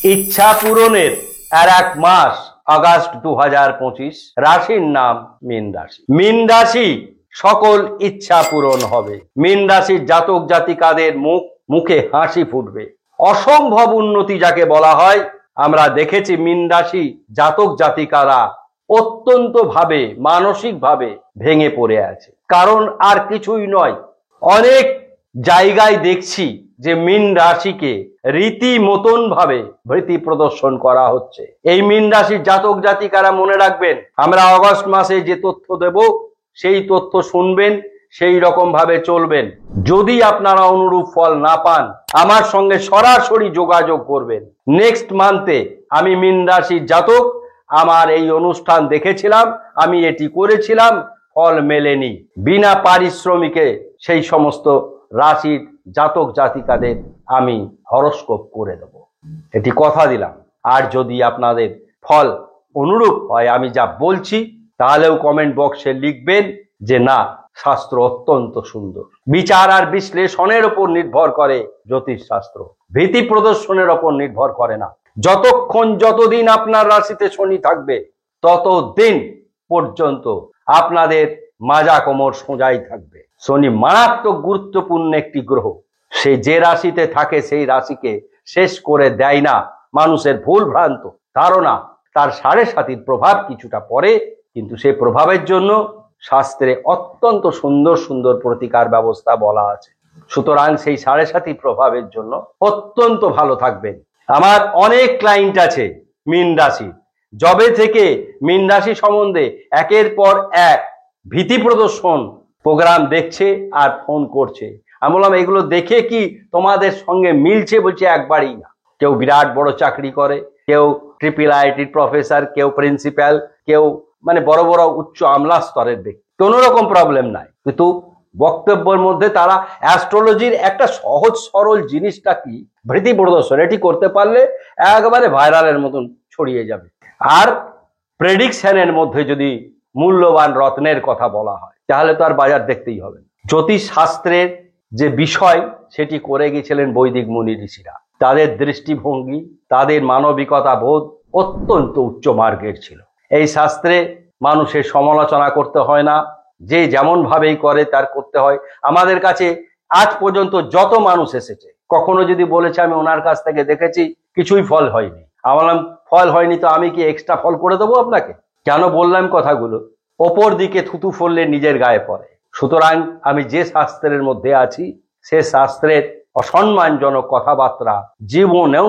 ইচ্ছা পূরণের আর এক মাস আগস্ট 2025। রাশির নাম মীন রাশি। মীন রাশি সকল ইচ্ছা পূরণ হবে। মীন রাশির জাতক জাতিকাদের মুখে হাসি ফুটবে। অসম্ভব উন্নতি যাকে বলা হয়, আমরা দেখেছি মীন রাশি জাতক জাতিকারা অত্যন্ত ভাবে মানসিক ভাবে ভেঙে পড়ে আছে। কারণ আর কিছুই নয়, অনেক জায়গায় দেখছি যে মীন রাশিকে রীতিমতন ভাবে ভীতি প্রদর্শন করা হচ্ছে। এই মীন রাশির জাতক জাতিকারা মনে রাখবেন, আমরা অগস্ট মাসে যে তথ্য দেব সেই তথ্য শুনবেন, সেই রকম ভাবে চলবেন। যদি আপনারা অনুরূপ ফল না পান, আমার সঙ্গে সরাসরি যোগাযোগ করবেন। নেক্সট মান্থে আমি মীন রাশির জাতক, আমার এই অনুষ্ঠান দেখেছিলাম, আমি এটি করেছিলাম, ফল মেলেনি। বিনা পারিশ্রমিকে সেই সমস্ত রাশির জাতক জাতিকাদের আমি হরোস্কোপ করে দেব, এটি কথা দিলাম। আর যদি আপনাদের ফল অনুরূপ হয় আমি যা বলছি, তাহলেও কমেন্ট বক্সে লিখবেন যে না, শাস্ত্র অত্যন্ত সুন্দর। বিচার আর বিশ্লেষণের উপর নির্ভর করে জ্যোতিষ শাস্ত্র, ভীতি প্রদর্শনের উপর নির্ভর করে না। যতদিন আপনার রাশিতে শনি থাকবে ততদিন পর্যন্ত আপনাদের মাজা কোমর সোজাই থাকবে। শনি মারাত্মক গুরুত্বপূর্ণ একটি গ্রহ, সে যে রাশিতে থাকে সেই রাশিকে শেষ করে দেয় না। মানুষের ভুল ভ্রান্ত ধারণা তার 7.5 প্রভাব কিছুটা পড়ে, কিন্তু সেই প্রভাবের জন্য শাস্ত্রে অত্যন্ত সুন্দর সুন্দর প্রতিকার ব্যবস্থা বলা আছে। সুতরাং সেই 7.5 প্রভাবের জন্য অত্যন্ত ভালো থাকবেন। আমার অনেক ক্লায়েন্ট আছে মীন রাশি, যবে থেকে মীন রাশি সম্বন্ধে একের পর এক ভীতি প্রদর্শন প্রোগ্রাম দেখছে আর ফোন করছে। আমি বললাম এগুলো দেখে কি তোমাদের সঙ্গে মিলছে? বলছে একবারই না। কেউ বিরাট বড় চাকরি করে, কেউ IIIT প্রফেসর, কেউ প্রিন্সিপাল, কেউ মানে বড় বড় উচ্চ আমলা স্তরের ব্যক্তি, কোনো রকম প্রবলেম নাই। কিন্তু বক্তব্যের মধ্যে তারা অ্যাস্ট্রোলজির একটা সহজ সরল জিনিসটা কি ভীতি প্রদর্শন, এটি করতে পারলে একেবারে ভাইরালের মতন ছড়িয়ে যাবে। আর প্রেডিকশনের মধ্যে যদি মূল্যবান রত্নের কথা বলা হয়, তাহলে তো আর বাজার দেখতেই হবে। জ্যোতিষ শাস্ত্রের যে বিষয় সেটি করে গিয়েছিলেন বৈদিক মুনি ঋষিরা। তাদের দৃষ্টিভঙ্গি, তাদের মানবিকতা বোধ অত্যন্ত উচ্চ মার্গের ছিল। এই শাস্ত্রে মানুষের সমালোচনা করতে হয় না, যে যেমন ভাবেই করে তার করতে হয়। আমাদের কাছে আজ পর্যন্ত যত মানুষ এসেছে, কখনো যদি বলেছে আমি ওনার কাছ থেকে দেখেছি কিছুই ফল হয়নি, আমি বললাম ফল হয়নি তো আমি কি এক্সট্রা ফল করে দেবো আপনাকে? কেন বললাম কথাগুলো? ওপর দিকে থুতু ফললে নিজের গায়ে পড়ে। সুতরাং আমি যে শাস্ত্রের মধ্যে আছি সে শাস্ত্রের অসম্মানজনক কথাবার্তা জীবনেও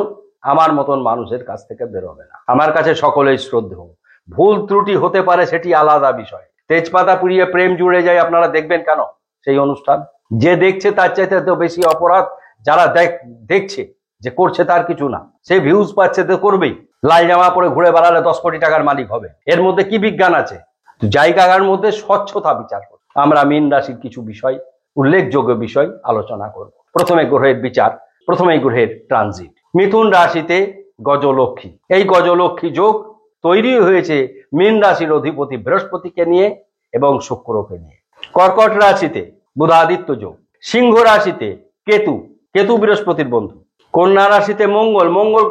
আমার মতন মানুষের কাছ থেকে বেরোবে না। আমার কাছে সকলেই শ্রদ্ধেয়। ভুল ত্রুটি হতে পারে, সেটি আলাদা বিষয়। তেজপাতা পুড়িয়ে প্রেম জুড়ে যায়, আপনারা দেখবেন কেন সেই অনুষ্ঠান? যে দেখছে তার চাইতে তো বেশি অপরাধ যারা দেখছে, যে করছে তার কিছু না, সে ভিউজ পাচ্ছে তো করবেই। লাল জামা পরে ঘুরে বেড়ালে 10 কোটি টাকার মালিক হবে, এর মধ্যে কি বিজ্ঞান আছে? জায়গার মধ্যে স্বচ্ছতা বিচার করব। আমরা মীন রাশির কিছু বিষয়, উল্লেখযোগ্য বিষয় আলোচনা করব। প্রথমে গ্রহের বিচার, প্রথমে গ্রহের ট্রানজিট। মিথুন রাশিতে গজলক্ষ্মী, এই গজলক্ষ্মী যোগ তৈরি হয়েছে মীন রাশির অধিপতি বৃহস্পতিকে নিয়ে এবং শুক্রকে নিয়ে। কর্কট রাশিতে বুধাদিত্য যোগ, সিংহ রাশিতে কেতু, কেতু বৃহস্পতির বন্ধু, কন্যা রাশিতে মঙ্গল, মঙ্গল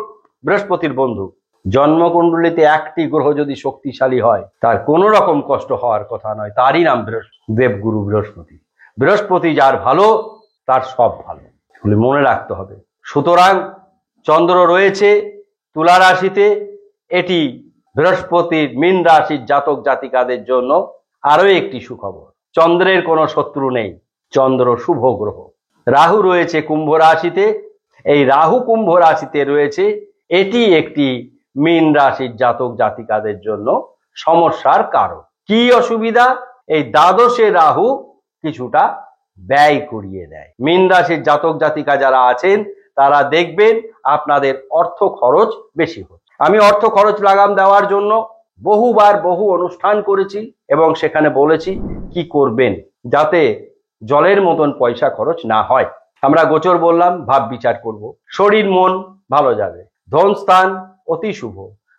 বৃহস্পতির বন্ধু। জন্মকুণ্ডলিতে একটি গ্রহ যদি শক্তিশালী হয় তার কোনো রকম কষ্ট হওয়ার কথা নয়, তারই নাম দেবগুরু বৃহস্পতি। বৃহস্পতি যার ভালো তার সব ভালো, এগুলি মনে রাখতে হবে। সুতরাং চন্দ্র রয়েছে তুলা রাশিতে, এটি বৃহস্পতির মীন রাশির জাতক জাতিকাদের জন্য আরো একটি সুখবর। চন্দ্রের কোনো শত্রু নেই, চন্দ্র শুভ গ্রহ। রাহু রয়েছে কুম্ভ রাশিতে, এই রাহু কুম্ভ রাশিতে রয়েছে, এটি একটি মীন রাশির জাতক জাতিকাদের জন্য সমস্যার কারণ। কি অসুবিধা? এই দ্বাদশে রাহু কিছুটা ব্যয় করিয়ে দেয়। মীন রাশির জাতক জাতিকা যারা আছেন তারা দেখবেন আপনাদের অর্থ খরচ বেশি হচ্ছে। আমি অর্থ খরচ লাগাম দেওয়ার জন্য বহুবার বহু অনুষ্ঠান করেছি এবং সেখানে বলেছি কি করবেন যাতে জলের মতন পয়সা খরচ না হয়। আমরা গোচর বললাম, ভাব বিচার করব। শরীর মন ভালো যাবে, ধন স্থান অতি শুভ,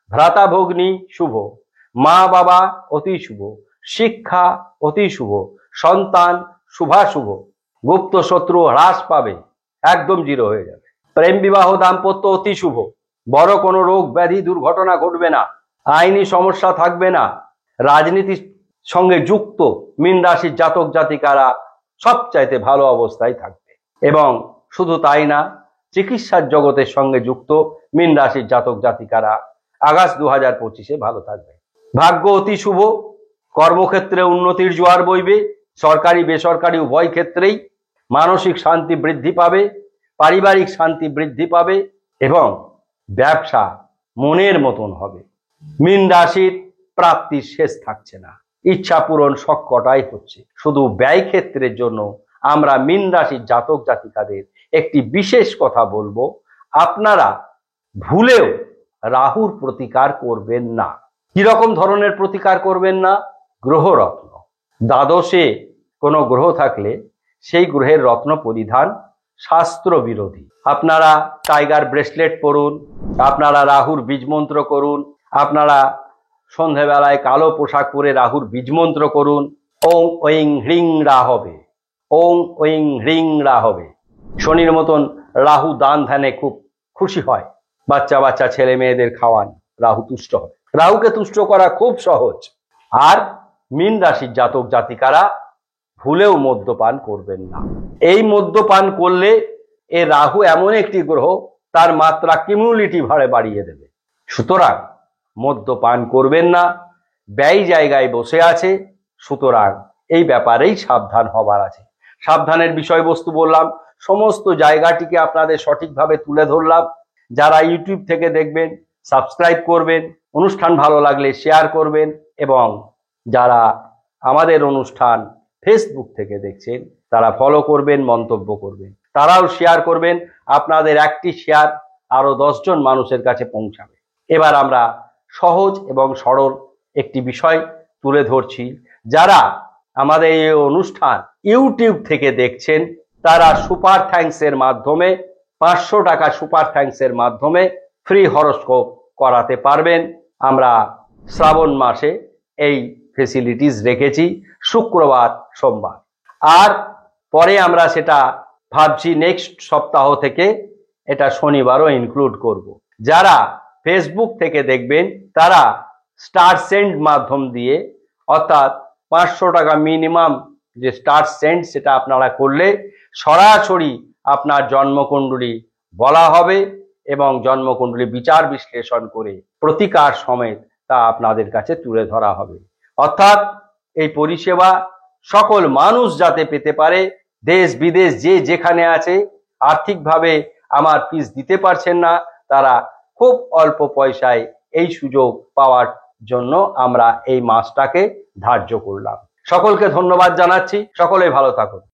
ভ্রাতা ভগ্নী শুভ, মা বাবা অতি শুভ, শিক্ষা অতি শুভ, সন্তান শুভাশুভ, গুপ্ত শত্রু হ্রাস পাবে, একদম জিরো হয়ে যাবে, প্রেম বিবাহ দাম্পত্য অতি শুভ, বড় কোনো রোগ ব্যাধি দুর্ঘটনা ঘটবে না, আইনি সমস্যা থাকবে না। রাজনীতির সঙ্গে যুক্ত মীন রাশির জাতক জাতিকারা সবচাইতে ভালো অবস্থায় থাকবে। এবং শুধু তাই না, চিকিৎসার জগতের সঙ্গে যুক্ত মীন রাশির জাতক জাতিকারা আগস্ট 2025-এ ভালো থাকবে। ভাগ্য অতি শুভ, কর্মক্ষেত্রে উন্নতির জোয়ার বইবে, সরকারি বেসরকারি উভয় ক্ষেত্রেই মানসিক শান্তি বৃদ্ধি পাবে, পারিবারিক শান্তি বৃদ্ধি পাবে এবং ব্যবসা মনের মতন হবে। মীন রাশির প্রাপ্তির শেষ থাকছে না, ইচ্ছা পূরণ সবকটাই হচ্ছে। শুধু ব্যয় ক্ষেত্রের জন্য আমরা মীন রাশির জাতক জাতিকাদের একটি বিশেষ কথা বলবো, আপনারা ভুলেও রাহুর প্রতিকার করবেন না। কিরকম ধরনের প্রতিকার করবেন না? গ্রহরত্ন, দ্বাদশে কোনো গ্রহ থাকলে সেই গ্রহের রত্ন পরিধান শাস্ত্র বিরোধী। আপনারা টাইগার ব্রেসলেট পরুন, আপনারা রাহুর বীজমন্ত্র করুন, আপনারা সন্ধেবেলায় কালো পোশাক পরে রাহুর বীজমন্ত্র করুন। ওং ঐং হ্রিং রা হবে, ওং ঐং হ্রিং রা হবে। শনির মতন রাহু দান ধ্যানে খুব খুশি হয়, বাচ্চা বাচ্চা ছেলে মেয়েদের খাওয়ান, রাহু তুষ্ট হবে। রাহুকে তুষ্ট করা খুব সহজ। আর মীন রাশির জাতক জাতিকারা ভুলেও মদ্যপান করবেন না। এই মদ্যপান করলে এ রাহু এমন একটি গ্রহ, তার মাত্রা কিউমুলেটিভ হারে বাড়িয়ে দেবে। সুতরাং মদ্যপান করবেন না, ব্যয় জায়গায় বসে আছে, সুতরাং এই ব্যাপারেই সাবধান হবার আছে। সাবধানের বিষয়বস্তু বললাম, সমস্ত জায়গাটিকে আপনাদের সঠিকভাবে তুলে ধরলাম। যারা ইউটিউব থেকে দেখবেন সাবস্ক্রাইব করবেন, অনুষ্ঠান ভালো লাগলে শেয়ার করবেন, এবং যারা আমাদের অনুষ্ঠান ফেসবুক থেকে দেখছেন তারা ফলো করবেন, মন্তব্য করবেন, তারাও শেয়ার করবেন। আপনাদের একটি শেয়ার আরো 10 জন মানুষের কাছে পৌঁছাবে। এবার আমরা সহজ এবং সরল একটি বিষয় তুলে ধরছি। যারা আমাদের এই অনুষ্ঠান ইউটিউব থেকে দেখছেন তারা সুপার থ্যাঙ্কস এর মাধ্যমে 500 টাকা সুপার থ্যাঙ্কস এর মাধ্যমে ফ্রি হরোস্কোপ করাতে পারবেন। আমরা শ্রাবণ মাসে এই ফেসিলিটিস রেখেছি, শুক্রবার সোমবার, আর পরে আমরা সেটা ভাবছি নেক্সট সপ্তাহ থেকে এটা শনিবারও ইনক্লুড করব। যারা ফেসবুক থেকে দেখবেন তারা স্টার সেন্ড মাধ্যম দিয়ে, অর্থাৎ 500 টাকা মিনিমাম যে স্টার সেন্ড, সেটা আপনারা করলে সরাসরি আপনার জন্মকুণ্ডলী বলা হবে এবং জন্মকুণ্ডলী বিচার বিশ্লেষণ করে প্রতিকার সমেত তা আপনাদের কাছে তুলে ধরা হবে। অর্থাৎ এই পরিষেবা সকল মানুষ যাতে পেতে পারে, দেশ বিদেশ যে যেখানে আছে, আর্থিকভাবে আমার ফিস দিতে পারছেন না, তারা খুব অল্প পয়সায় এই সুযোগ পাওয়ার জন্য আমরা এই মাসটাকে ধার্য করলাম। সকলকে ধন্যবাদ জানাচ্ছি, সকলে ভালো থাকুন।